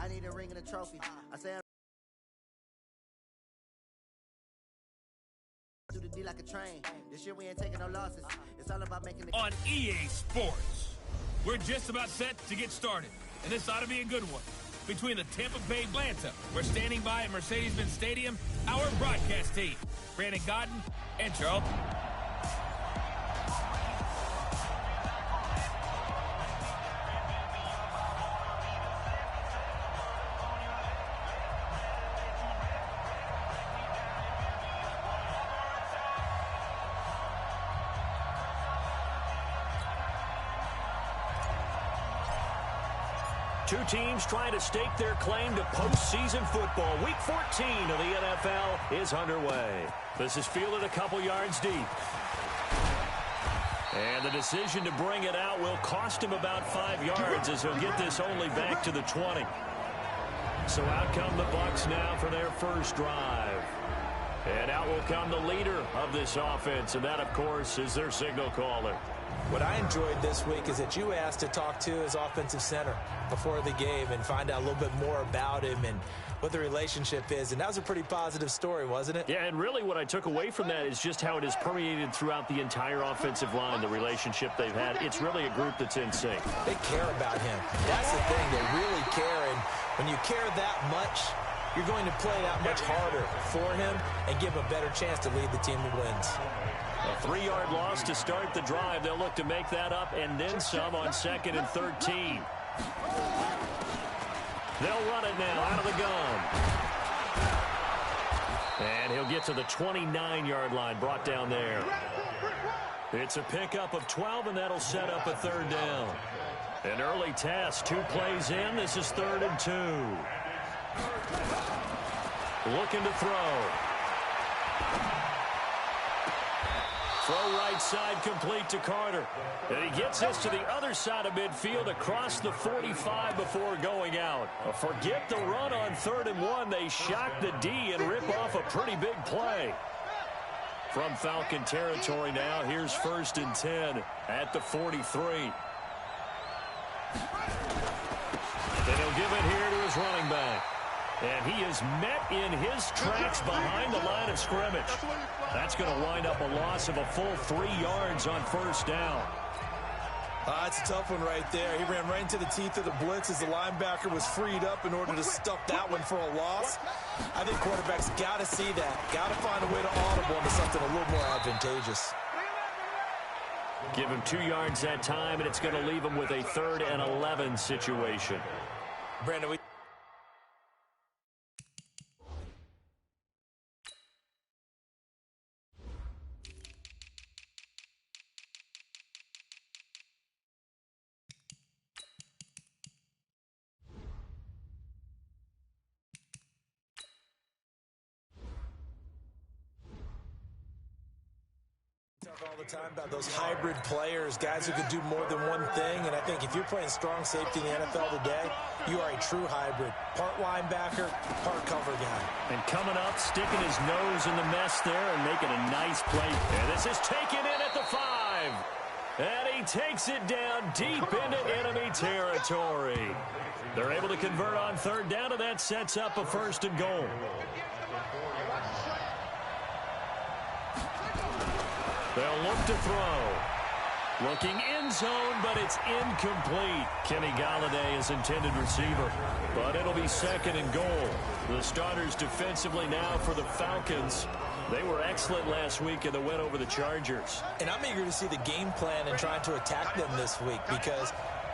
I need a ring and a trophy. I say I'm do the D like a train. This year we ain't taking no losses. It's all about making it on EA Sports. We're just about set to get started, and this ought to be a good one. Between the Tampa Bay Atlanta, we're standing by at Mercedes-Benz Stadium, our broadcast team, Brandon Godden and Charles. Two teams trying to stake their claim to postseason football. Week 14 of the NFL is underway. This is fielded a couple yards deep. And the decision to bring it out will cost him about 5 yards as he'll get this only back to the 20. So out come the Bucs now for their first drive. And out will come the leader of this offense, and that, of course, is their signal caller. What I enjoyed this week is that you asked to talk to his offensive center before the game and find out a little bit more about him and what the relationship is. And that was a pretty positive story, wasn't it? Yeah, and really what I took away from that is just how it has permeated throughout the entire offensive line, the relationship they've had. It's really a group that's in sync. They care about him. That's the thing. They really care. And when you care that much, you're going to play that much harder for him and give him a better chance to lead the team to wins. A 3-yard loss to start the drive. They'll look to make that up and then some on 2nd and 13. They'll run it now out of the gun. And he'll get to the 29-yard line, brought down there. It's a pickup of 12, and that'll set up a 3rd down. An early test, 2 plays in. This is 3rd and 2. Looking to throw. Throw right side complete to Carter. And he gets this to the other side of midfield across the 45 before going out. Forget the run on 3rd and 1. They shock the D and rip off a pretty big play. From Falcon territory now, here's 1st and 10 at the 43. Then he'll give it here to his running back. And he is met in his tracks behind the line of scrimmage. That's going to wind up a loss of a full 3 yards on 1st down. It's a tough one right there. He ran right into the teeth of the blitz as the linebacker was freed up in order to stuff that one for a loss. I think quarterbacks got to see that. Got to find a way to audible into something a little more advantageous. Give him 2 yards that time, and it's going to leave him with a 3rd and 11 situation. Brandon, all the time about those hybrid players, guys who can do more than one thing. And I think if you're playing strong safety in the NFL today, you are a true hybrid. Part linebacker, part cover guy. And coming up, sticking his nose in the mess there and making a nice play. And this is taken in at the 5. And he takes it down deep into enemy territory. They're able to convert on 3rd down, and that sets up a 1st and goal. They'll look to throw. Looking end zone, but it's incomplete. Kenny Galladay is intended receiver, but it'll be 2nd and goal. The starters defensively now for the Falcons. They were excellent last week in the win over the Chargers. And I'm eager to see the game plan and trying to attack them this week, because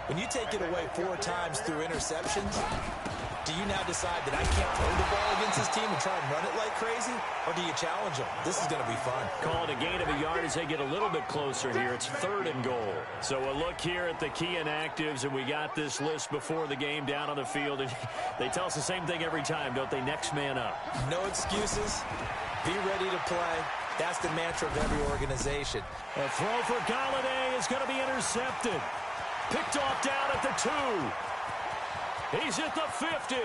when you take it away 4 times through interceptions, do you now decide that I can't throw the ball against this team and try and run it like crazy? Or do you challenge them? This is going to be fun. Call it a gain of a yard as they get a little bit closer here. It's 3rd and goal. So a look here at the key inactives, and we got this list before the game down on the field. And they tell us the same thing every time, don't they? Next man up. No excuses. Be ready to play. That's the mantra of every organization. A throw for Galladay is going to be intercepted. Picked off down at the 2. He's at the 50.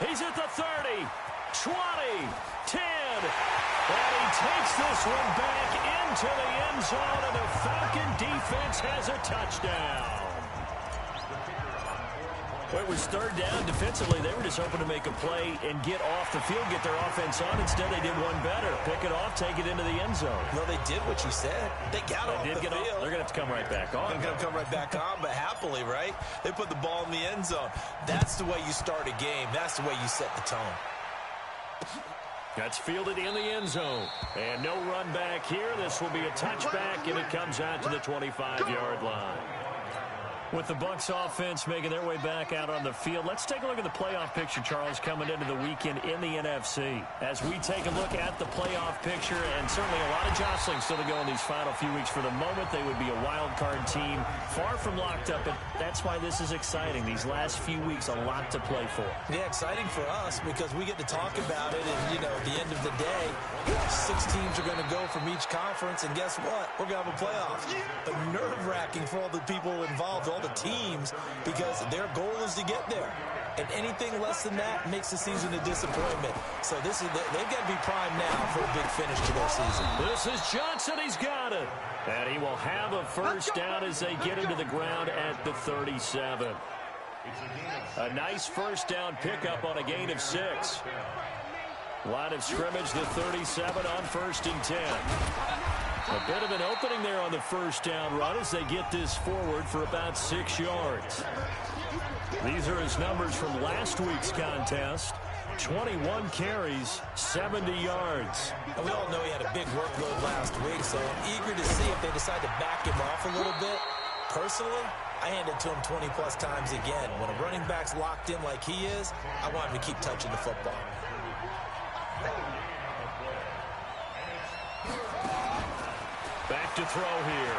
He's at the 30, 20, 10. And he takes this one back into the end zone, and the Falcon defense has a touchdown. Well, it was third down. Defensively, they were just hoping to make a play and get off the field, get their offense on. Instead, they did one better. Pick it off, take it into the end zone. Well, they did what you said. They got off the field. They're going to have to come right back on. They're going to come right back on, but happily, right? They put the ball in the end zone. That's the way you start a game. That's the way you set the tone. That's fielded in the end zone. And no run back here. This will be a touchback, and it comes out to the 25-yard line. With the Bucs offense making their way back out on the field, let's take a look at the playoff picture, Charles, coming into the weekend in the NFC. As we take a look at the playoff picture, and certainly a lot of jostling still to go in these final few weeks. For the moment, they would be a wild card team, far from locked up, but that's why this is exciting. These last few weeks, a lot to play for. Yeah, exciting for us because we get to talk about it, and, you know, at the end of the day, 6 teams are going to go from each conference, and guess what? We're going to have a playoff. But nerve-wracking for all the people involved, all the teams, because their goal is to get there. And anything less than that makes the season a disappointment. So they've got to be primed now for a big finish to their season. This is Johnson. He's got it. And he will have a first down as they get him to the ground at the 37. A nice first down pickup on a gain of 6. Line of scrimmage, the 37 on 1st and 10. A bit of an opening there on the first down run as they get this forward for about 6 yards. These are his numbers from last week's contest. 21 carries, 70 yards. And we all know he had a big workload last week, so I'm eager to see if they decide to back him off a little bit. Personally, I hand it to him 20-plus times again. When a running back's locked in like he is, I want him to keep touching the football. Back to throw here.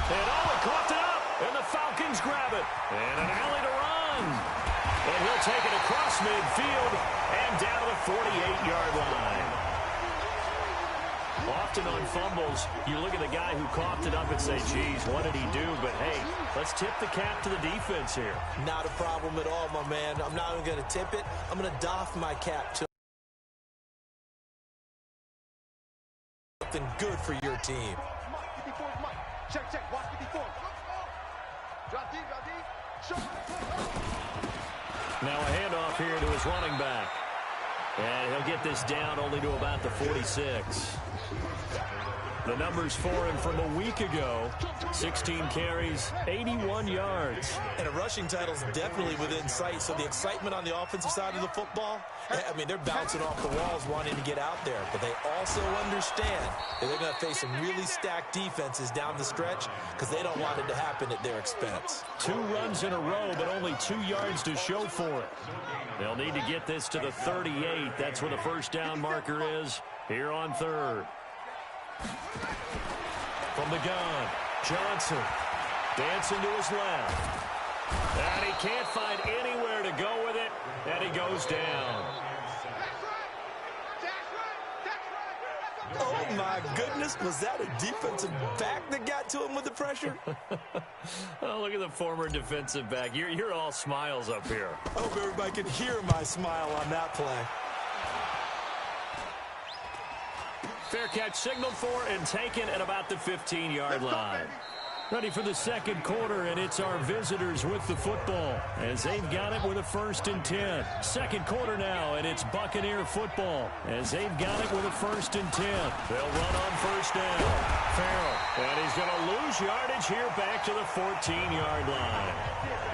And coughed it up, and the Falcons grab it. And an alley to run. And he'll take it across midfield and down to the 48-yard line. Often on fumbles, you look at the guy who coughed it up and say, geez, what did he do? But, hey, let's tip the cap to the defense here. Not a problem at all, my man. I'm not even going to tip it. I'm going to doff my cap to something good for your team. Check, watch 54. Drop deep. Now a handoff here to his running back. And he'll get this down only to about the 46. The numbers for him from a week ago, 16 carries, 81 yards. And a rushing title is definitely within sight, so the excitement on the offensive side of the football, I mean, they're bouncing off the walls wanting to get out there, but they also understand that they're going to face some really stacked defenses down the stretch because they don't want it to happen at their expense. 2 runs in a row, but only 2 yards to show for it. They'll need to get this to the 38. That's where the first down marker is here on 3rd. From the gun, Johnson dancing to his left. And he can't find anywhere to go with it, and he goes down. Oh, my goodness. Was that a defensive back that got to him with the pressure? Oh, look at the former defensive back. You're all smiles up here. I hope everybody can hear my smile on that play. Fair catch signaled for and taken at about the 15-yard line. Ready for the second quarter, and it's our visitors with the football as they've got it with a 1st and 10. Second quarter now, and it's Buccaneer football as they've got it with a 1st and 10. They'll run on first down. Farrell, and he's going to lose yardage here back to the 14-yard line.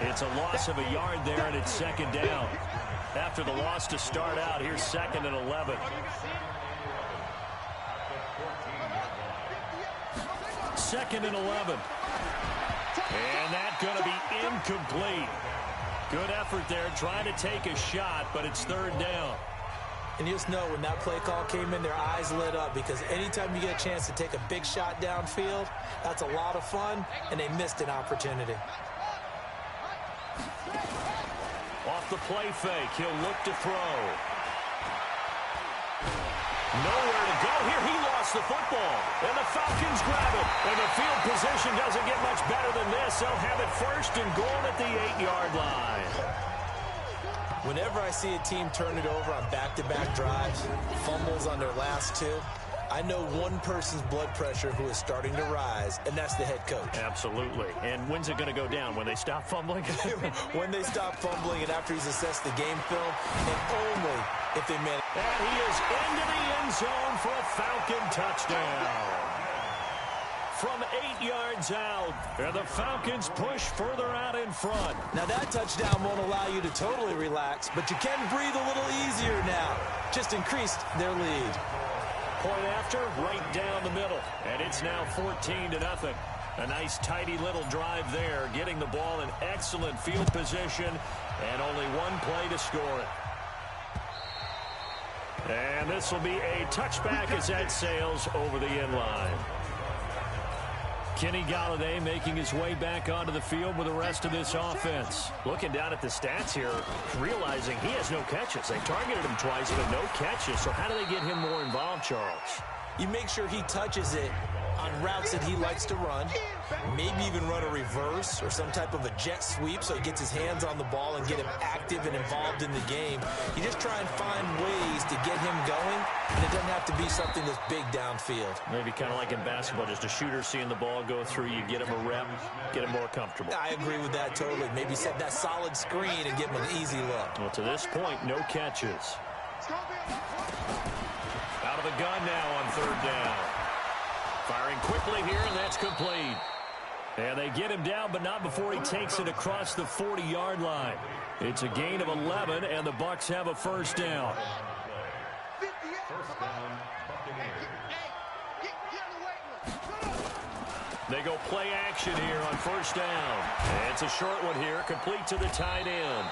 It's a loss of a yard there, and it's second down. After the loss to start out, here's 2nd and 11. 2nd and 11. And that's going to be incomplete. Good effort there, trying to take a shot, but it's 3rd down. And you just know when that play call came in, their eyes lit up because anytime you get a chance to take a big shot downfield, that's a lot of fun, and they missed an opportunity. Off the play fake, he'll look to throw. Nowhere to go here. He lost the football. And the Falcons grab it. And the field position doesn't get much better than this. They'll have it 1st and goal at the 8-yard line. Whenever I see a team turn it over on back-to-back drives, fumbles on their last 2, I know one person's blood pressure who is starting to rise, and that's the head coach. Absolutely. And when's it going to go down? When they stop fumbling? When they stop fumbling and after he's assessed the game film, and only if they manage. And he is into the end zone for a Falcon touchdown. From 8 yards out, and the Falcons push further out in front. Now that touchdown won't allow you to totally relax, but you can breathe a little easier now. Just increased their lead. Point after, right down the middle. And it's now 14-0. A nice, tidy little drive there, getting the ball in excellent field position, and only one play to score it. And this will be a touchback as that sails over the end line. Kenny Golladay making his way back onto the field with the rest of this offense. Looking down at the stats here, realizing he has no catches. They targeted him twice, but no catches. So how do they get him more involved, Charles? You make sure he touches it on routes that he likes to run, maybe even run a reverse or some type of a jet sweep so he gets his hands on the ball and get him active and involved in the game. You just try and find ways to get him going, and it doesn't have to be something that's big downfield. Maybe kind of like in basketball, just a shooter seeing the ball go through, you get him a rep, get him more comfortable. I agree with that totally. Maybe set that solid screen and give him an easy look. Well, to this point, no catches. Out of the gun now on third down. Firing quickly here, and that's complete. And they get him down, but not before he takes it across the 40-yard line. It's a gain of 11, and the Bucs have a first down. They go play action here on first down. And it's a short one here, complete to the tight end.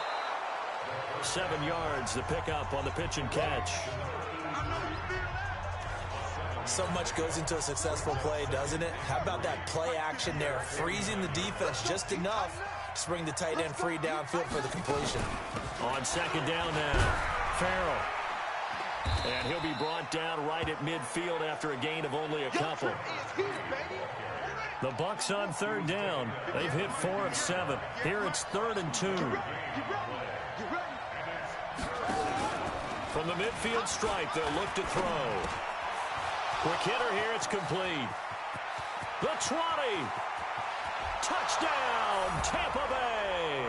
7 yards to pick up on the pitch and catch. So much goes into a successful play, doesn't it? How about that play action there, freezing the defense just enough to bring the tight end free downfield for the completion. On second down now, Farrell. And he'll be brought down right at midfield after a gain of only a couple. The Bucs on third down. They've hit 4 of 7. Here it's 3rd and 2. From the midfield stripe, they'll look to throw. Quick hitter here, it's complete. The 20. Touchdown, Tampa Bay.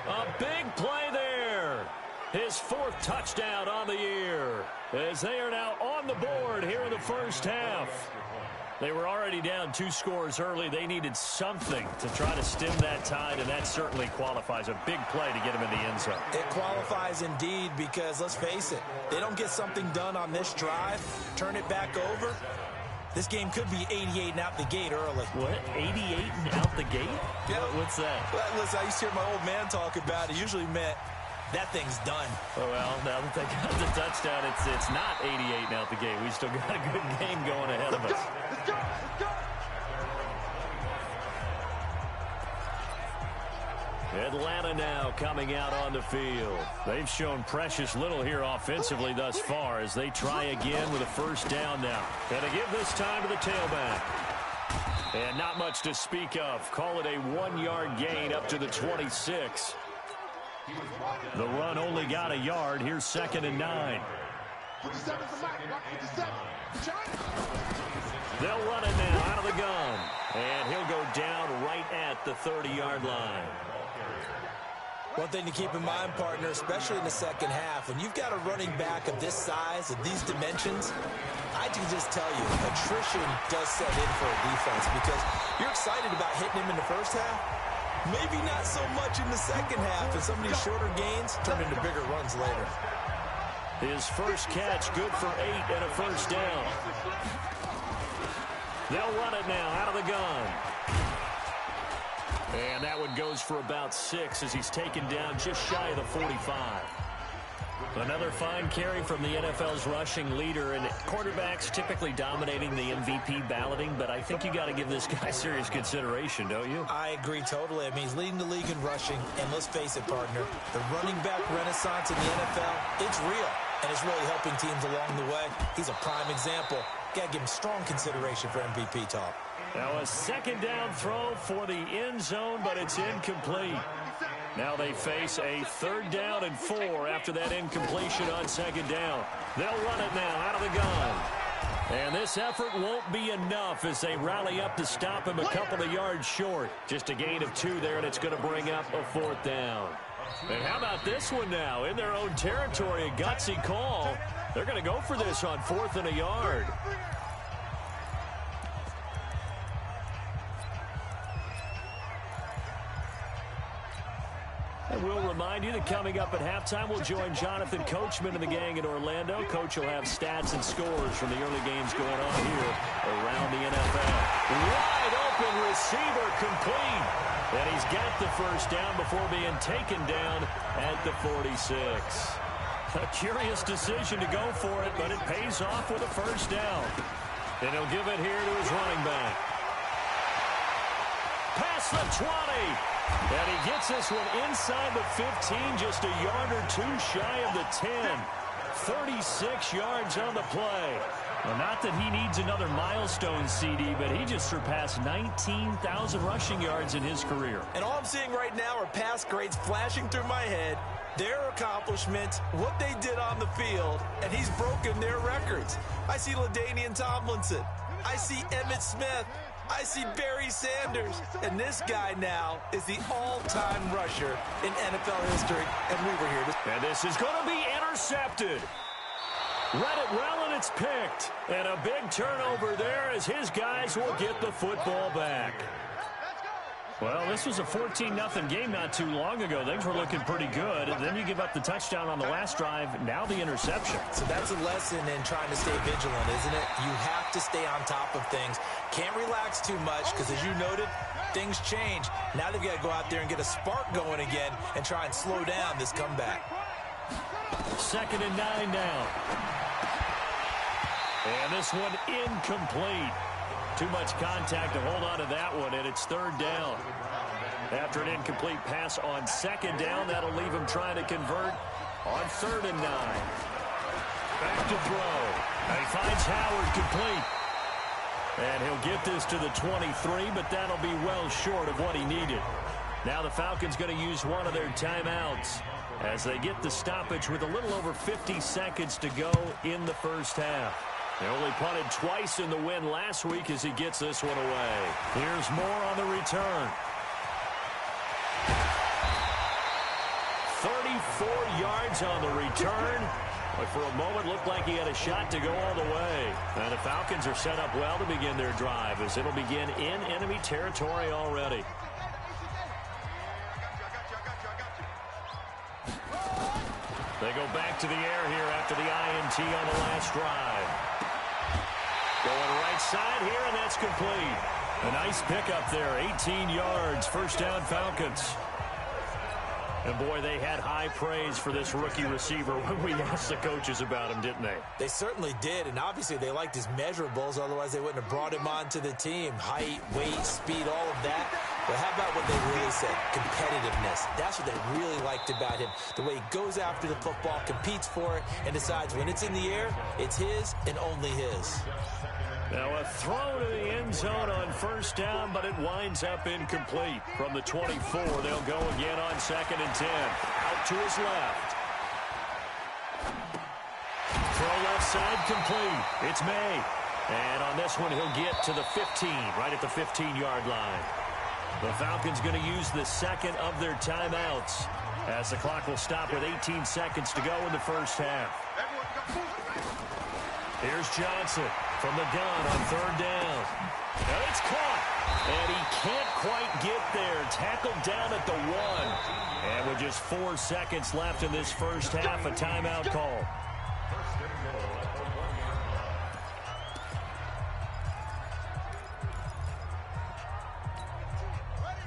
A big play there. His 4th touchdown on the year, as they are now on the board here in the first half. They were already down 2 scores early. They needed something to try to stem that tide, and that certainly qualifies. A big play to get him in the end zone. It qualifies indeed because, let's face it, they don't get something done on this drive, turn it back over. This game could be 88 and out the gate early. What? 88 and out the gate? Yeah. What's that? Well, listen, I used to hear my old man talk about it. Usually meant that thing's done. Oh, well, now that they got the touchdown, it's not 88 and out the gate. We still got a good game going ahead of us. Let's go! Atlanta now coming out on the field. They've shown precious little here offensively thus far as they try again with a first down now. And to give this time to the tailback. And not much to speak of. Call it a 1-yard gain up to the 26. The run only got a yard. Here's 2nd and 9. They'll run it now out of the gun. And he'll go down right at the 30-yard line. One thing to keep in mind, partner, especially in the second half, when you've got a running back of this size, of these dimensions, I can just tell you, attrition does set in for a defense because you're excited about hitting him in the first half. Maybe not so much in the second half, and some of these shorter gains turn into bigger runs later. His first catch, good for 8 and a first down. They'll run it now out of the gun. And that one goes for about 6 as he's taken down just shy of the 45. Another fine carry from the NFL's rushing leader, and quarterbacks typically dominating the MVP balloting, but I think you got to give this guy serious consideration, don't you? I agree totally. I mean, he's leading the league in rushing, and let's face it, partner, the running back renaissance in the NFL, it's real, and it's really helping teams along the way. He's a prime example. Got to give him strong consideration for MVP talk. Now a 2nd down throw for the end zone, but it's incomplete. Now they face a 3rd down and 4 after that incompletion on 2nd down. They'll run it now out of the gun. And this effort won't be enough as they rally up to stop him a couple of yards short. Just a gain of 2 there, and it's going to bring up a 4th down. And how about this one now? In their own territory, a gutsy call. They're going to go for this on 4th and a yard. And we'll remind you that coming up at halftime, we'll join Jonathan Coachman and the gang in Orlando. Coach will have stats and scores from the early games going on here around the NFL. Wide open receiver complete. And he's got the first down before being taken down at the 46. A curious decision to go for it, but it pays off with a first down. And he'll give it here to his running back. Past the 20. And he gets this one inside the 15, just a yard or 2 shy of the 10. 36 yards on the play. Well, not that he needs another milestone, CD, but he just surpassed 19,000 rushing yards in his career. And all I'm seeing right now are pass grades flashing through my head, their accomplishments, what they did on the field, and he's broken their records. I see LaDainian Tomlinson. I see Emmitt Smith. I see Barry Sanders, and this guy now is the all-time rusher in NFL history, and we were here to... And this is going to be intercepted. Read it well, and it's picked. And a big turnover there as his guys will get the football back. Well, this was a 14-0 game not too long ago. Things were looking pretty good. And then you give up the touchdown on the last drive, now the interception. So that's a lesson in trying to stay vigilant, isn't it? You have to stay on top of things. Can't relax too much because, as you noted, things change. Now they've got to go out there and get a spark going again and try and slow down this comeback. 2nd and 9 now. And this one incomplete. Too much contact to hold on to that one, and it's 3rd down. After an incomplete pass on 2nd down, that'll leave him trying to convert on 3rd and 9. Back to throw. And he finds Howard complete. And he'll get this to the 23, but that'll be well short of what he needed. Now the Falcons going to use one of their timeouts as they get the stoppage with a little over 50 seconds to go in the first half. They only punted twice in the win last week as he gets this one away. Here's more on the return. 34 yards on the return. But for a moment, looked like he had a shot to go all the way. And the Falcons are set up well to begin their drive as it'll begin in enemy territory already. They go back to the air here after the INT on the last drive. Going right side here, and that's complete. A nice pickup there, 18 yards, first down Falcons. And boy, they had high praise for this rookie receiver when we asked the coaches about him, didn't they? They certainly did, and obviously they liked his measurables, otherwise they wouldn't have brought him onto the team. Height, weight, speed, all of that. But how about what they really said? Competitiveness. That's what they really liked about him. The way he goes after the football, competes for it, and decides when it's in the air, it's his and only his. Now a throw to the end zone on first down, but it winds up incomplete. From the 24, they'll go again on 2nd and 10. Out to his left. Throw left side complete. It's May. And on this one, he'll get to the 15, right at the 15-yard line. The Falcons going to use the second of their timeouts as the clock will stop with 18 seconds to go in the first half. Here's Johnson from the gun on 3rd down. And it's caught. And he can't quite get there. Tackled down at the 1. And with just 4 seconds left in this first half, a timeout call.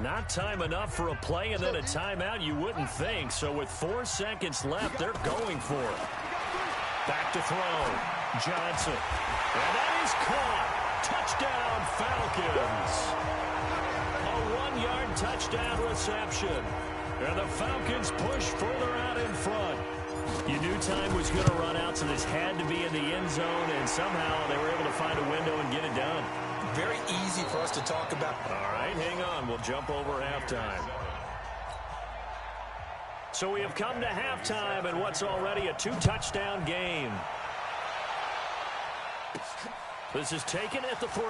Not time enough for a play and then a timeout, you wouldn't think. So with 4 seconds left, they're going for it. Back to throw. Johnson. And that is caught. Touchdown, Falcons. A 1-yard touchdown reception. And the Falcons push further out in front. You knew time was going to run out, so this had to be in the end zone, and somehow they were able to find a window and get it done. Very easy for us to talk about. All right, hang on. We'll jump over halftime. So we have come to halftime in what's already a 2-touchdown game. This is taken at the 3.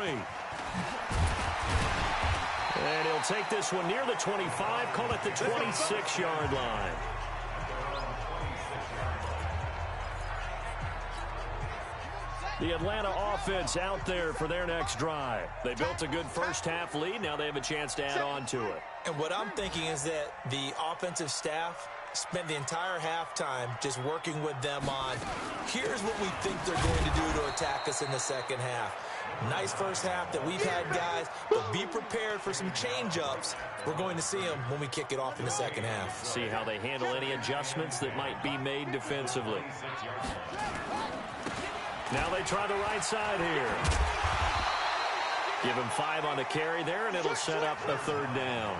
And he'll take this one near the 25, call it the 26-yard line. The Atlanta offense out there for their next drive. They built a good first-half lead. Now they have a chance to add on to it. And what I'm thinking is that the offensive staff spent the entire halftime just working with them on, here's what we think they're going to do to attack us in the second half. Nice first half that we've had, guys, but be prepared for some change-ups. We're going to see them when we kick it off in the second half. See how they handle any adjustments that might be made defensively. Now they try the right side here. Give him 5 on the carry there, and it'll set up a 3rd down.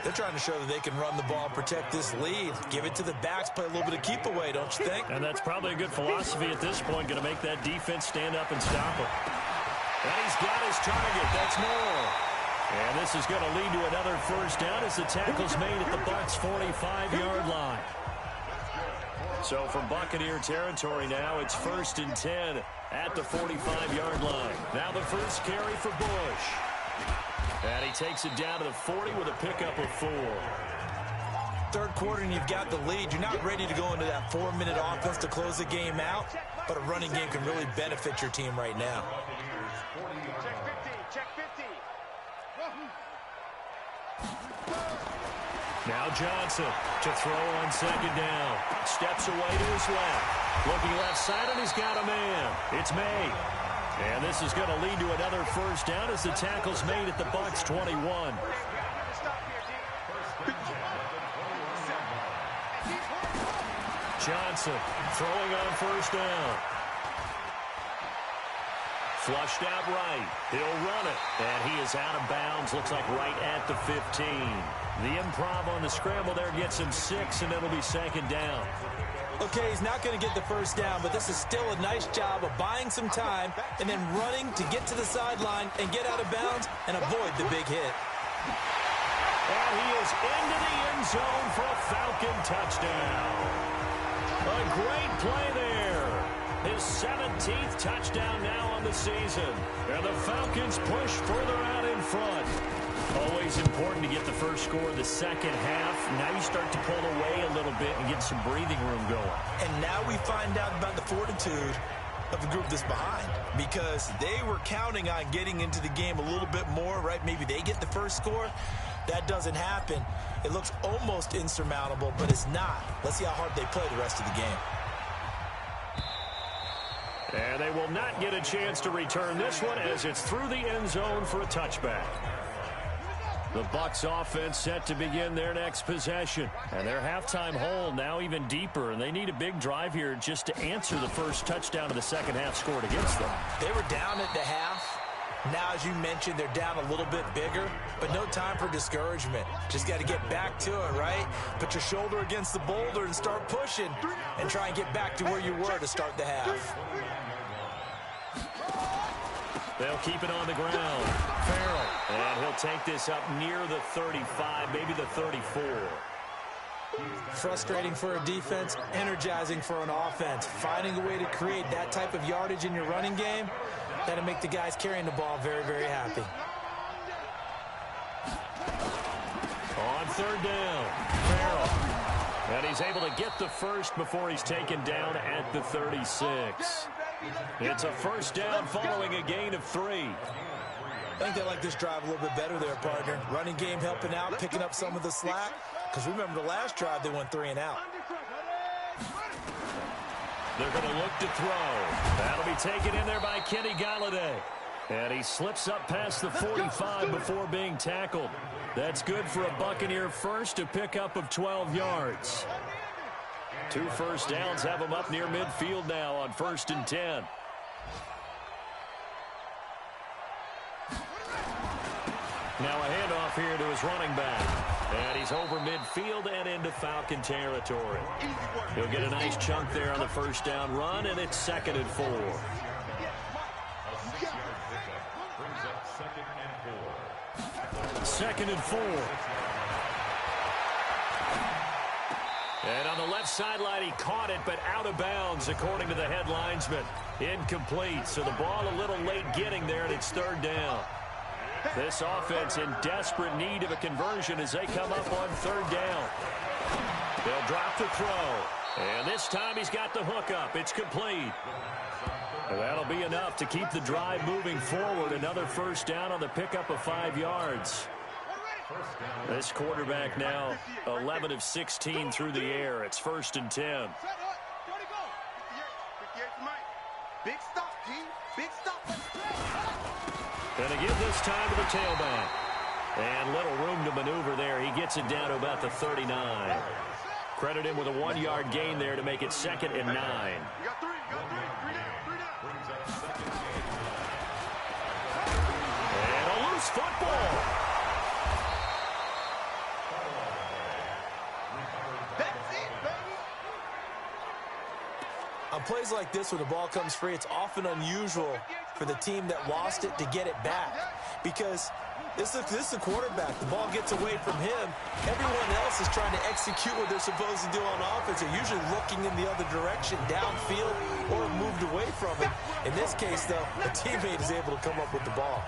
They're trying to show that they can run the ball and protect this lead. Give it to the backs, play a little bit of keep away, don't you think? And that's probably a good philosophy at this point, going to make that defense stand up and stop him. And he's got his target. That's more. And this is going to lead to another 1st down as the tackle's made at the Bucs' 45-yard line. So from Buccaneer territory now, it's 1st and 10 at the 45-yard line. Now the first carry for Bush. And he takes it down to the 40 with a pickup of 4. Third quarter and you've got the lead. You're not ready to go into that 4-minute offense to close the game out, but a running game can really benefit your team right now. Check 50. Now Johnson to throw on 2nd down. Steps away to his left. Looking left side, and he's got a man. It's May. And this is going to lead to another 1st down as the tackle's made at the Bucs' 21. Johnson throwing on 1st down. Flushed out right. He'll run it. And he is out of bounds. Looks like right at the 15. The improv on the scramble there gets him 6, and it'll be 2nd down. Okay, he's not going to get the 1st down, but this is still a nice job of buying some time and then running to get to the sideline and get out of bounds and avoid the big hit. And he is into the end zone for a Falcon touchdown. A great play there. His 17th touchdown now on the season. And the Falcons push further out in front. Always important to get the first score of the second half. Now you start to pull away a little bit and get some breathing room going. And now we find out about the fortitude of the group that's behind, because they were counting on getting into the game a little bit more, right? Maybe they get the first score. That doesn't happen. It looks almost insurmountable, but it's not. Let's see how hard they play the rest of the game. And they will not get a chance to return this one as it's through the end zone for a touchback. The Bucs offense set to begin their next possession. And their halftime hole now even deeper. And they need a big drive here just to answer the first touchdown of the second half scored against them. They were down at the half. Now, as you mentioned, they're down a little bit bigger, but no time for discouragement. Just got to get back to it, right? Put your shoulder against the boulder and start pushing and try and get back to where you were to start the half. They'll keep it on the ground. Farrell. And he'll take this up near the 35, maybe the 34. Frustrating for a defense, energizing for an offense. Finding a way to create that type of yardage in your running game, that'll make the guys carrying the ball very, very happy. On 3rd down, Farrell. And he's able to get the first before he's taken down at the 36. It's a 1st down following a gain of 3. I think they like this drive a little bit better there, partner. Running game helping out, picking up some of the slack. Because remember, the last drive, they went 3 and out. They're going to look to throw. That'll be taken in there by Kenny Golladay. And he slips up past the 45 before being tackled. That's good for a Buccaneer first, a pickup of 12 yards. 2 1st downs have him up near midfield now on 1st and 10. Now a handoff here to his running back. And he's over midfield and into Falcon territory. He'll get a nice chunk there on the 1st down run, and it's 2nd and 4. Second and 4. And on the left sideline, he caught it, but out of bounds, according to the head linesman. Incomplete, so the ball a little late getting there, and it's third down. This offense in desperate need of a conversion as they come up on third down. They'll drop the throw. And this time he's got the hook up. It's complete. And that'll be enough to keep the drive moving forward. Another first down on the pickup of 5 yards. This quarterback now 11 of 16 through the air. It's 1st and 10. Big stop, G. Big stop. Going to give this time to the tailback. And little room to maneuver there. He gets it down to about the 39. Credit him with a 1-yard gain there to make it 2nd and 9. You got three. And a loose football. That's it, baby. On plays like this, when the ball comes free, it's often unusual for the team that lost it to get it back. Because this is a quarterback. The ball gets away from him. Everyone else is trying to execute what they're supposed to do on offense. They're usually looking in the other direction, downfield, or moved away from it. In this case, though, a teammate is able to come up with the ball.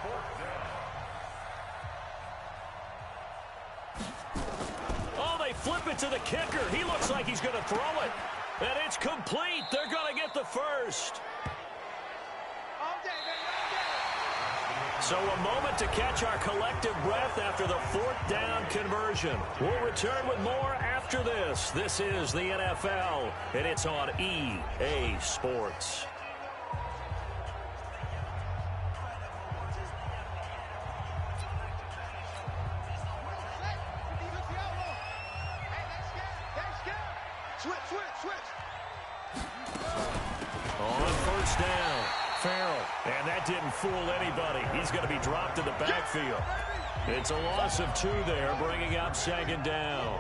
Oh, they flip it to the kicker. He looks like he's going to throw it. And it's complete. They're going to get the first. So a moment to catch our collective breath after the 4th down conversion. We'll return with more after this. This is the NFL, and it's on EA Sports. On first down. Farrell, and that didn't fool anybody. He's going to be dropped in the backfield. It's a loss of 2 there, bringing up 2nd down.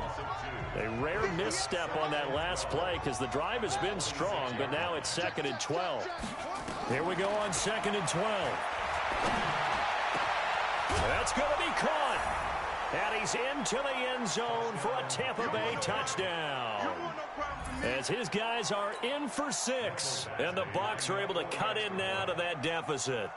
A rare misstep on that last play because the drive has been strong, but now it's 2nd and 12. Here we go on 2nd and 12. That's going to be caught. And he's into the end zone for a Tampa Bay touchdown. As his guys are in for 6, and the Bucs are able to cut in now to that deficit.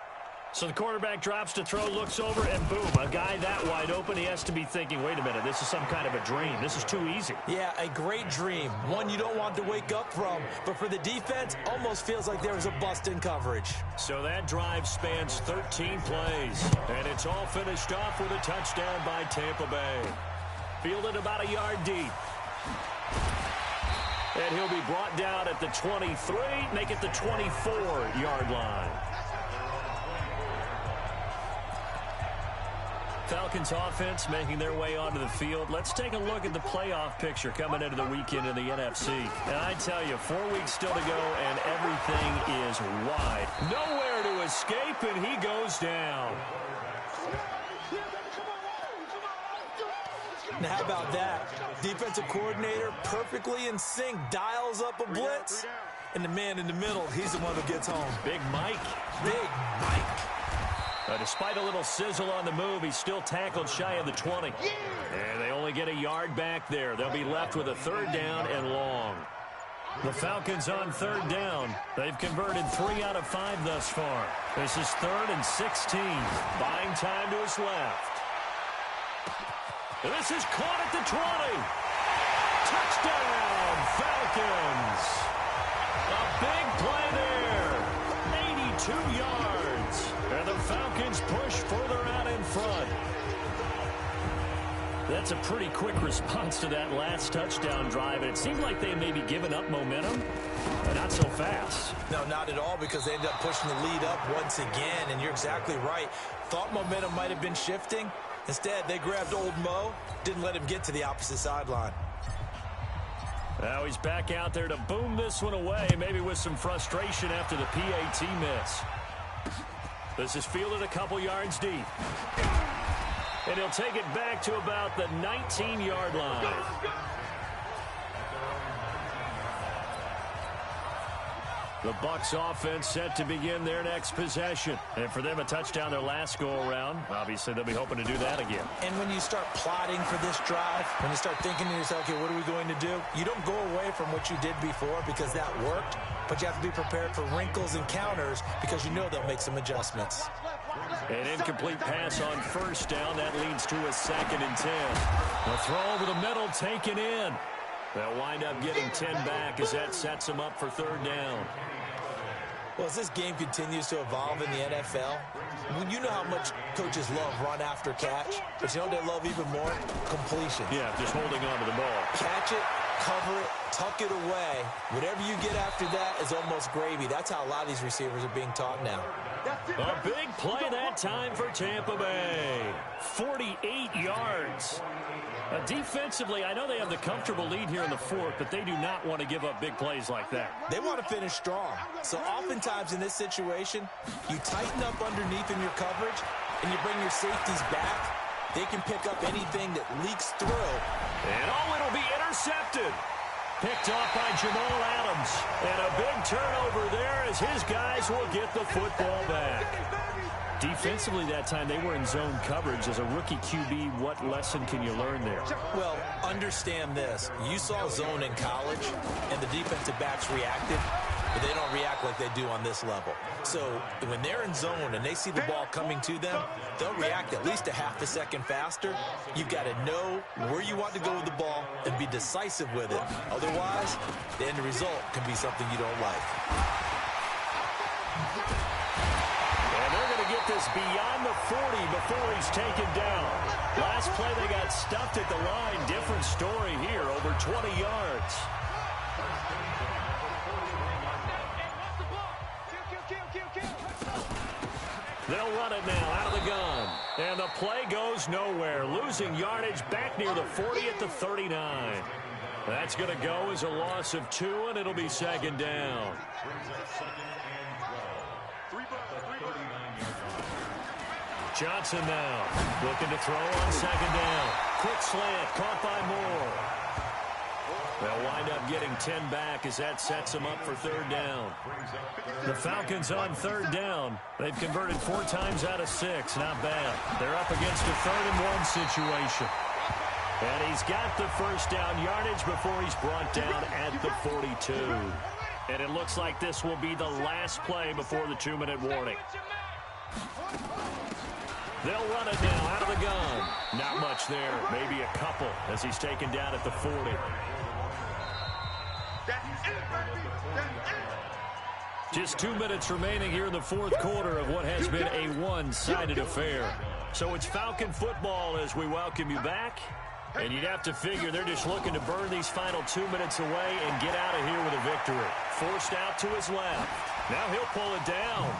So the quarterback drops to throw, looks over, and boom, a guy that wide open, he has to be thinking, wait a minute, this is some kind of a dream. This is too easy. Yeah, a great dream. One you don't want to wake up from. But for the defense, almost feels like there was a bust in coverage. So that drive spans 13 plays, and it's all finished off with a touchdown by Tampa Bay. Fielded about a yard deep. And he'll be brought down at the 23, make it the 24-yard line. Falcons offense making their way onto the field. Let's take a look at the playoff picture coming into the weekend in the NFC. And I tell you, 4 weeks still to go, and everything is wide. Nowhere to escape, and he goes down. Now, how about that? Defensive coordinator perfectly in sync, dials up a blitz, and the man in the middle, he's the one who gets home. Big Mike. Big Mike. Despite a little sizzle on the move, he's still tackled shy of the 20. And they only get a yard back there. They'll be left with a 3rd down and long. The Falcons on 3rd down. They've converted 3 out of 5 thus far. This is 3rd and 16. Buying time to his left. And this is caught at the 20. Touchdown, Falcons. A big play there. 82 yards. And the Falcons push further out in front. That's a pretty quick response to that last touchdown drive. And it seemed like they maybe given up momentum, but not so fast. No, not at all, because they ended up pushing the lead up once again. And you're exactly right. Thought momentum might have been shifting. Instead, they grabbed old Mo, didn't let him get to the opposite sideline. Now he's back out there to boom this one away, maybe with some frustration after the PAT miss. This is fielded a couple yards deep. And he'll take it back to about the 19-yard line. The Bucs offense set to begin their next possession. And for them, a touchdown their last go-around. Obviously, they'll be hoping to do that again. And when you start plotting for this drive, when you start thinking to yourself, okay, what are we going to do? You don't go away from what you did before because that worked, but you have to be prepared for wrinkles and counters because you know they'll make some adjustments. An incomplete pass on first down. That leads to a 2nd and 10. The throw over the middle taken in. They'll wind up getting 10 back as that sets them up for 3rd down. Well, as this game continues to evolve in the NFL, you know how much coaches love run after catch, but you know what they love even more? Completion. Yeah, just holding on to the ball. Catch it, cover it, tuck it away. Whatever you get after that is almost gravy. That's how a lot of these receivers are being taught now. A big play that time for Tampa Bay. 48 yards. Defensively, I know they have the comfortable lead here in the 4th, but they do not want to give up big plays like that. They want to finish strong. So oftentimes in this situation, you tighten up underneath in your coverage, and you bring your safeties back. They can pick up anything that leaks through. And it'll be intercepted. Picked off by Jamal Adams. And a big turnover there as his guys will get the football back. Defensively that time, they were in zone coverage. As a rookie QB, what lesson can you learn there? Well, understand this. You saw zone in college, and the defensive backs reacted, but they don't react like they do on this level. So when they're in zone and they see the ball coming to them, they'll react at least a half a second faster. You've got to know where you want to go with the ball and be decisive with it. Otherwise, the end result can be something you don't like. Get this beyond the 40 before he's taken down. Last play they got stuffed at the line. Different story here, over 20 yards. They'll run it now out of the gun. And the play goes nowhere. Losing yardage back near the 40 at the 39. That's going to go as a loss of 2, and it'll be 2nd down. Johnson now looking to throw on 2nd down. Quick slant caught by Moore. They'll wind up getting 10 back as that sets them up for 3rd down. The Falcons on 3rd down. They've converted 4 times out of 6. Not bad. They're up against a 3rd and 1 situation. And he's got the first down yardage before he's brought down at the 42. And it looks like this will be the last play before the 2-minute warning. They'll run it now out of the gun. Not much there. Maybe a couple as he's taken down at the 40. Just 2 minutes remaining here in the 4th quarter of what has been a one-sided affair. So it's Falcon football as we welcome you back. And you'd have to figure they're just looking to burn these final 2 minutes away and get out of here with a victory. Forced out to his left. Now he'll pull it down.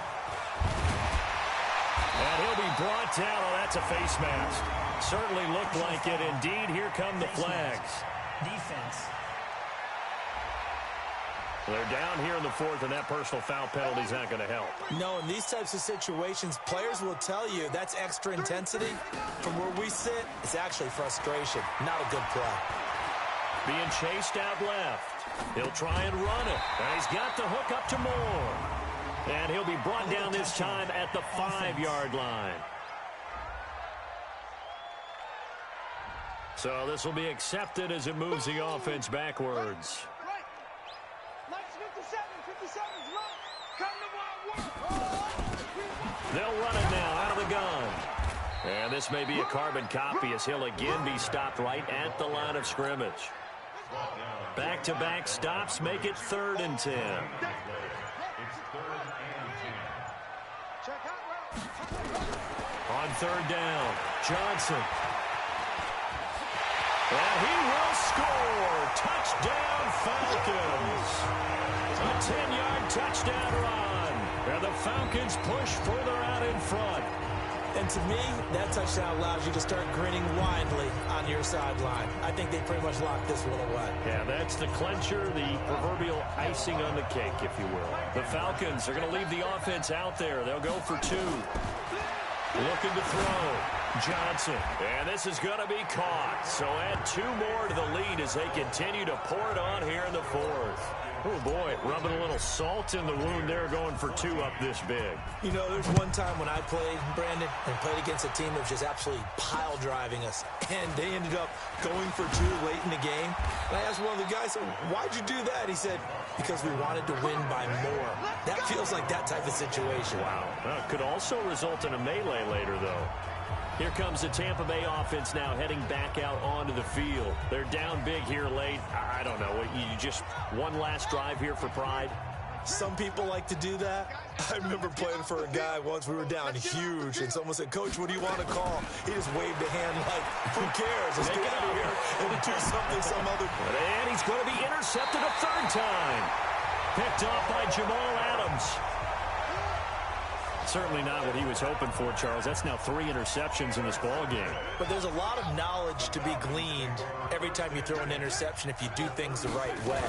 And he'll be brought down. Oh, that's a face mask. Certainly looked like it. Indeed, here come the flags. Defense. They're down here in the 4th, and that personal foul penalty is not going to help. No, in these types of situations, players will tell you that's extra intensity. From where we sit, it's actually frustration. Not a good play. Being chased out left. He'll try and run it. And he's got the hook up to Moore. And he'll be brought down this time at the 5-yard line. So this will be accepted as it moves the offense backwards. They'll run it now out of the gun. And this may be a carbon copy as he'll again be stopped right at the line of scrimmage. Back-to-back stops make it 3rd and 10. On 3rd down, Johnson. And he will score. Touchdown, Falcons. A 10-yard touchdown run. And the Falcons push further out in front. And to me, that touchdown allows you to start grinning widely on your sideline. I think they pretty much locked this one away. Yeah, that's the clincher, the proverbial icing on the cake, if you will. The Falcons are going to leave the offense out there. They'll go for 2. Looking to throw. Johnson. And this is going to be caught. So add 2 more to the lead as they continue to pour it on here in the fourth. Oh, boy, rubbing a little salt in the wound there, going for 2 up this big. You know, there's one time when I played, Brandon, and played against a team that was just absolutely pile driving us, and they ended up going for 2 late in the game. And I asked one of the guys, why'd you do that? He said, because we wanted to win by more. That feels like that type of situation. Wow. Could also result in a melee later, though. Here comes the Tampa Bay offense now heading back out onto the field. They're down big here late. I don't know. You just one last drive here for pride? Some people like to do that. I remember playing for a guy once. We were down huge, and someone said, Coach, what do you want to call? He just waved a hand like, who cares? Let's get out of here and do something some other. And he's going to be intercepted a 3rd time. Picked off by Jamal Adams. Certainly not what he was hoping for, Charles. That's now 3 interceptions in this ball game. But there's a lot of knowledge to be gleaned every time you throw an interception if you do things the right way.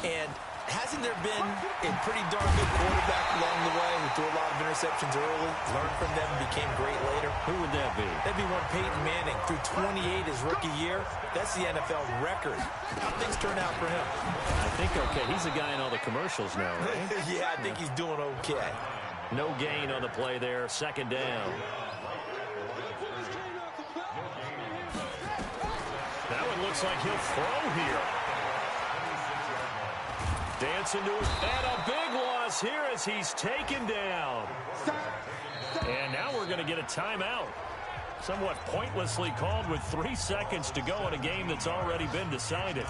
And hasn't there been a pretty darn good quarterback along the way who threw a lot of interceptions early, learned from them, and became great later? Who would that be? That'd be one Peyton Manning. Threw 28 his rookie year. That's the NFL record. How things turn out for him? I think okay. He's the guy in all the commercials now, right? Yeah, I think he's doing okay. No gain on the play there. 2nd down. That one looks like he'll throw here. Dancing to it. And a big loss here as he's taken down. And now we're going to get a timeout. Somewhat pointlessly called with 3 seconds to go in a game that's already been decided.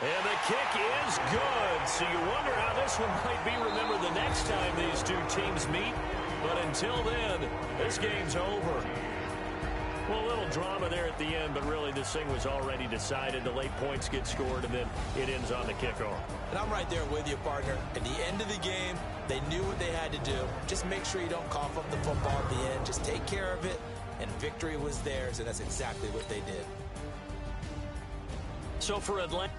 And the kick is good. So you wonder how this one might be remembered the next time these 2 teams meet. But until then, this game's over. Well, a little drama there at the end, but really this thing was already decided. The late points get scored, and then it ends on the kickoff. And I'm right there with you, partner. At the end of the game, they knew what they had to do. Just make sure you don't cough up the football at the end. Just take care of it, and victory was theirs, and that's exactly what they did. So for Atlanta...